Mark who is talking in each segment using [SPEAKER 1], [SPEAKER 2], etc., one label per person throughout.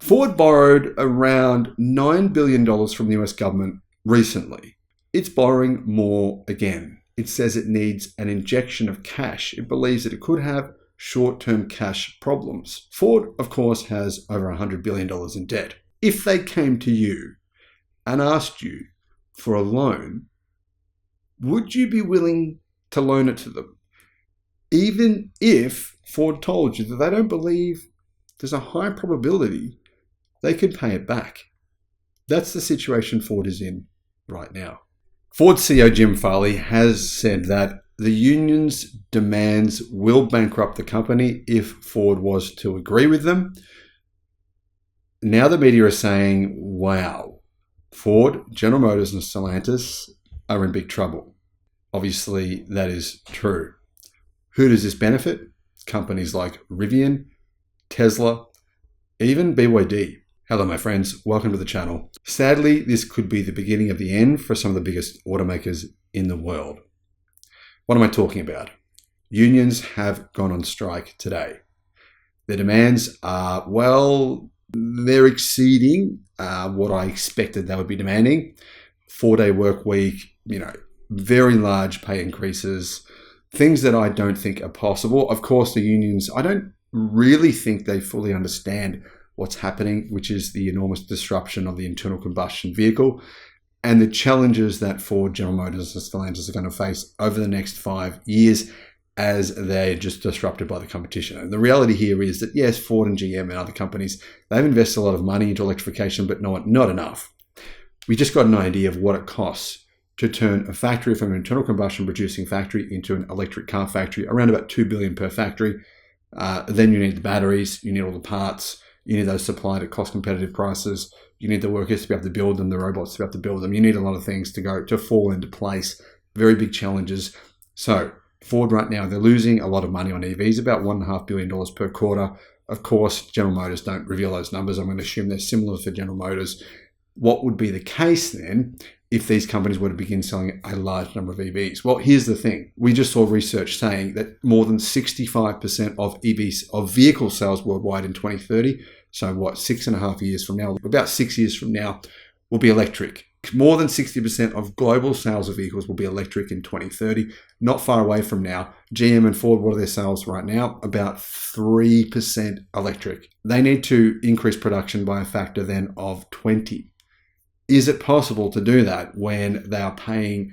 [SPEAKER 1] Ford borrowed around $9 billion from the US government recently. It's borrowing more again. It says it needs an injection of cash. It believes that it could have short-term cash problems. Ford, of course, has over $100 billion in debt. If they came to you and asked you for a loan, would you be willing to loan it to them? Even if Ford told you that they don't believe there's a high probability they could pay it back. That's the situation Ford is in right now. Ford CEO Jim Farley has said that the union's demands will bankrupt the company if Ford was to agree with them. Now the media are saying, wow, Ford, General Motors and Stellantis are in big trouble. Obviously, that is true. Who does this benefit? Companies like Rivian, Tesla, even BYD. Hello, my friends. Welcome to the channel. Sadly, this could be the beginning of the end for some of the biggest automakers in the world. What am I talking about? Unions have gone on strike today. Their demands are, well, they're exceeding what I expected they would be demanding. 4-day work week, very large pay increases, things that I don't think are possible. Of course, the unions, I don't really think they fully understand what's happening, which is the enormous disruption of the internal combustion vehicle and the challenges that Ford, General Motors, and Stellantis are going to face over the next 5 years as they're just disrupted by the competition. And the reality here is that, yes, Ford and GM and other companies, they've invested a lot of money into electrification, but not enough. We just got an idea of what it costs to turn a factory from an internal combustion producing factory into an electric car factory, around about $2 billion per factory. Then you need the batteries, you need all the parts, you need those supplied at cost competitive prices. You need the workers to be able to build them, the robots to be able to build them. You need a lot of things to fall into place. Very big challenges. So Ford right now, they're losing a lot of money on EVs, about $1.5 billion per quarter. Of course, General Motors don't reveal those numbers. I'm going to assume they're similar for General Motors. What would be the case then if these companies were to begin selling a large number of EVs? Well, here's the thing. We just saw research saying that more than 65% of EVs, of vehicle sales worldwide in 2030, so what, 6.5 years from now, about 6 years from now, will be electric. More than 60% of global sales of vehicles will be electric in 2030. Not far away from now. GM and Ford, what are their sales right now? About 3% electric. They need to increase production by a factor then of 20. Is it possible to do that when they are paying,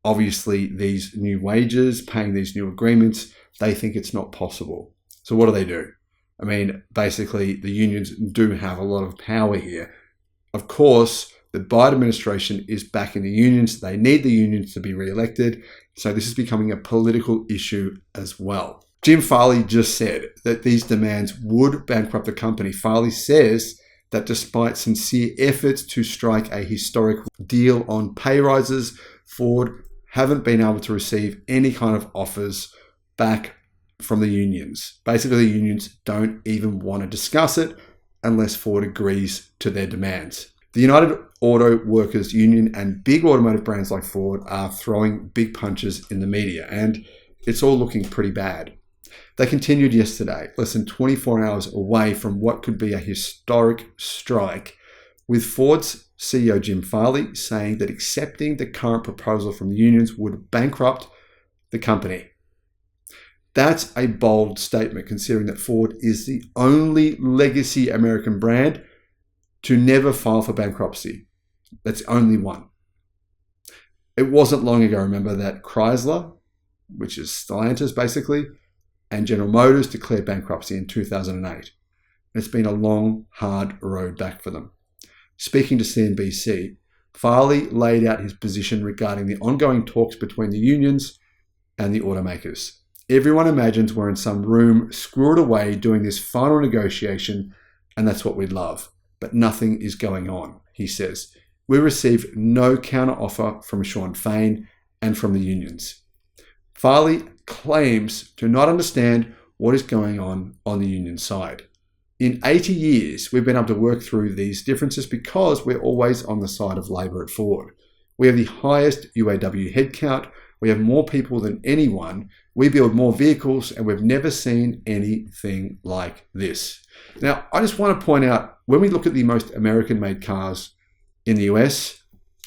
[SPEAKER 1] obviously, these new wages, paying these new agreements? They think it's not possible. So what do? I mean, basically, the unions do have a lot of power here. Of course, the Biden administration is backing the unions. They need the unions to be re-elected. So this is becoming a political issue as well. Jim Farley just said that these demands would bankrupt the company. Farley says that despite sincere efforts to strike a historic deal on pay rises, Ford haven't been able to receive any kind of offers back from the unions. Basically, the unions don't even want to discuss it unless Ford agrees to their demands. The United Auto Workers Union and big automotive brands like Ford are throwing big punches in the media, and it's all looking pretty bad. They continued yesterday, less than 24 hours away from what could be a historic strike, with Ford's CEO Jim Farley saying that accepting the current proposal from the unions would bankrupt the company. That's a bold statement, considering that Ford is the only legacy American brand to never file for bankruptcy. That's only one. It wasn't long ago, remember, that Chrysler, which is Stellantis basically, and General Motors declared bankruptcy in 2008. It's been a long, hard road back for them. Speaking to CNBC, Farley laid out his position regarding the ongoing talks between the unions and the automakers. Everyone imagines we're in some room squirreled away doing this final negotiation, and that's what we'd love. But nothing is going on, he says. We received no counter-offer from Sean Fain and from the unions. Farley claims to not understand what is going on the union side. In 80 years, we've been able to work through these differences because we're always on the side of labour at Ford. We have the highest UAW headcount. We have more people than anyone. We build more vehicles, and we've never seen anything like this. Now, I just want to point out, when we look at the most American-made cars in the US,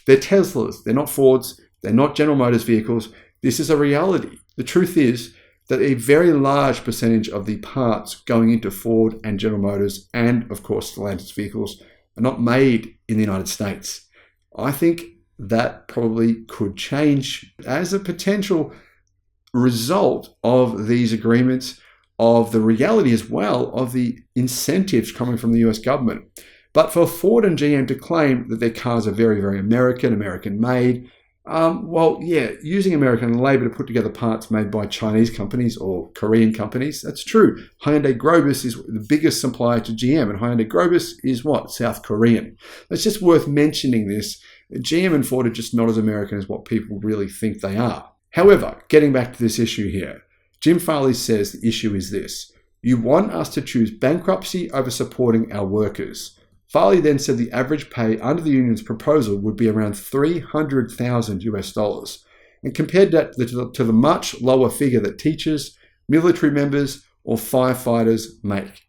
[SPEAKER 1] they're Teslas. They're not Fords. They're not General Motors vehicles. This is a reality. The truth is that a very large percentage of the parts going into Ford and General Motors and, of course, Stellantis vehicles are not made in the United States. I think that probably could change as a potential result of these agreements, of the reality as well of the incentives coming from the US government. But for Ford and GM to claim that their cars are very, very American-made, using American labor to put together parts made by Chinese companies or Korean companies, that's true. Hyundai Grobus is the biggest supplier to GM, and Hyundai Grobus is what? South Korean. It's just worth mentioning this. GM and Ford are just not as American as what people really think they are. However, getting back to this issue here, Jim Farley says the issue is this: you want us to choose bankruptcy over supporting our workers. Farley then said the average pay under the union's proposal would be around $300,000 US, and compared that to the much lower figure that teachers, military members, or firefighters make.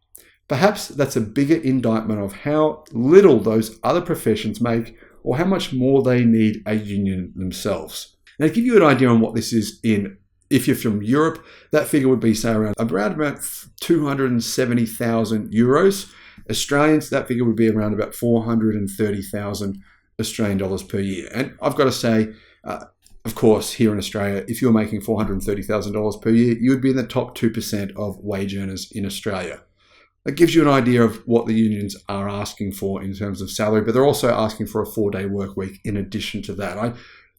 [SPEAKER 1] Perhaps that's a bigger indictment of how little those other professions make, or how much more they need a union themselves. Now, to give you an idea on what this is if you're from Europe, that figure would be, say, around about 270,000 euros. Australians, that figure would be around about 430,000 Australian dollars per year. And I've got to say, of course, here in Australia, if you're making $430,000 per year, you would be in the top 2% of wage earners in Australia. That gives you an idea of what the unions are asking for in terms of salary, but they're also asking for a 4-day work week in addition to that.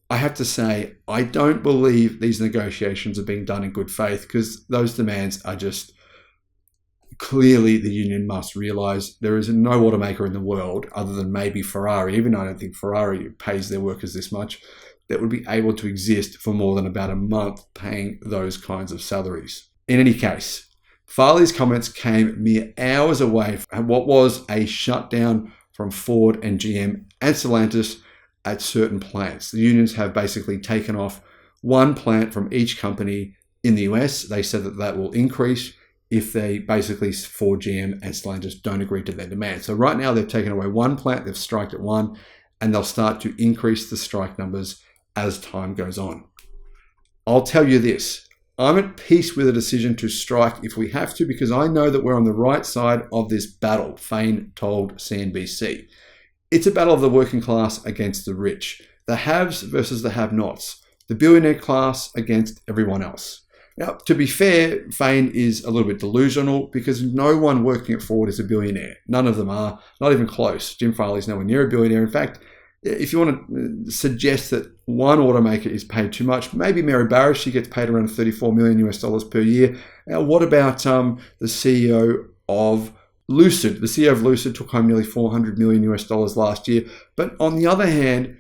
[SPEAKER 1] I have to say, I don't believe these negotiations are being done in good faith, because those demands are just... Clearly, the union must realise there is no automaker in the world, other than maybe Ferrari, even though I don't think Ferrari pays their workers this much, that would be able to exist for more than about a month paying those kinds of salaries. In any case, Farley's comments came mere hours away from what was a shutdown from Ford and GM and Stellantis at certain plants. The unions have basically taken off one plant from each company in the US. They said that will increase if they basically, Ford, GM and Stellantis don't agree to their demand. So right now they've taken away one plant, they've striked at one, and they'll start to increase the strike numbers as time goes on. I'll tell you this, I'm at peace with a decision to strike if we have to, because I know that we're on the right side of this battle, Fain told CNBC. It's a battle of the working class against the rich, the haves versus the have-nots, the billionaire class against everyone else. Now, to be fair, Fain is a little bit delusional, because no one working at Ford is a billionaire. None of them are, not even close. Jim Farley's nowhere near a billionaire. In fact, if you want to suggest that one automaker is paid too much, maybe Mary Barra, she gets paid around $34 million US per year. Now, what about the CEO of Lucid? The CEO of Lucid took home nearly $400 million US last year. But on the other hand,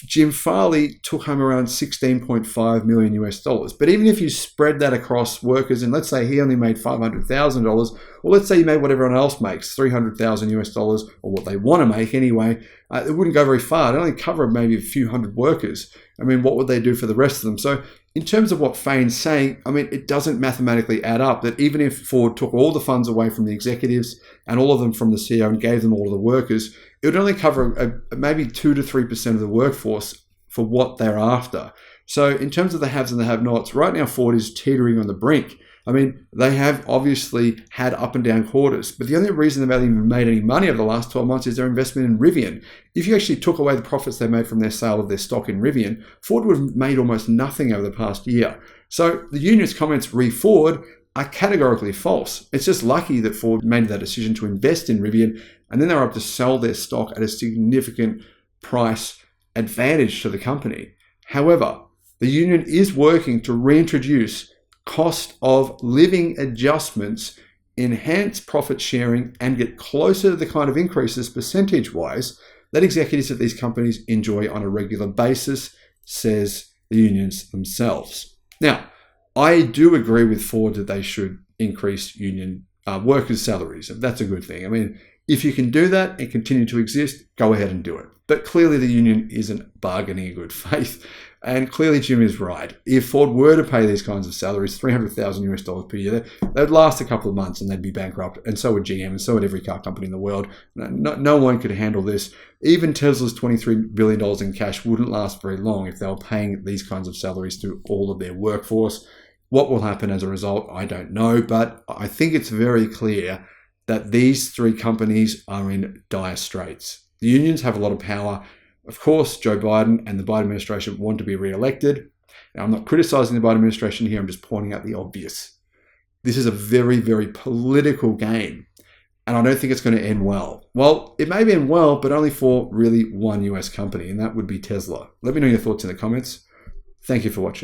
[SPEAKER 1] Jim Farley took home around $16.5 million US. But even if you spread that across workers, and let's say he only made $500,000, or let's say he made what everyone else makes, $300,000 US, or what they want to make anyway, it wouldn't go very far. It'd only cover maybe a few hundred workers. I mean, what would they do for the rest of them? So in terms of what Fain's saying, I mean, it doesn't mathematically add up that even if Ford took all the funds away from the executives and all of them from the CEO and gave them all to the workers, it would only cover maybe 2 to 3% of the workforce for what they're after. So in terms of the haves and the have-nots, right now Ford is teetering on the brink. I mean, they have obviously had up and down quarters, but the only reason they've even made any money over the last 12 months is their investment in Rivian. If you actually took away the profits they made from their sale of their stock in Rivian, Ford would have made almost nothing over the past year. So the union's comments re Ford are categorically false. It's just lucky that Ford made that decision to invest in Rivian, and then they were able to sell their stock at a significant price advantage to the company. However, the union is working to reintroduce cost of living adjustments, enhance profit sharing, and get closer to the kind of increases percentage-wise that executives at these companies enjoy on a regular basis, says the unions themselves. Now, I do agree with Ford that they should increase union workers' salaries. That's a good thing. I mean, if you can do that and continue to exist, go ahead and do it. But clearly the union isn't bargaining in good faith. And clearly Jim is right. If Ford were to pay these kinds of salaries, $300,000 per year, they'd last a couple of months and they'd be bankrupt. And so would GM and so would every car company in the world. No one could handle this. Even Tesla's $23 billion in cash wouldn't last very long if they were paying these kinds of salaries to all of their workforce. What will happen as a result, I don't know. But I think it's very clear that these three companies are in dire straits. The unions have a lot of power. Of course, Joe Biden and the Biden administration want to be re-elected. Now, I'm not criticizing the Biden administration here. I'm just pointing out the obvious. This is a very, very political game, and I don't think it's going to end well. Well, it may end well, but only for really one US company, and that would be Tesla. Let me know your thoughts in the comments. Thank you for watching.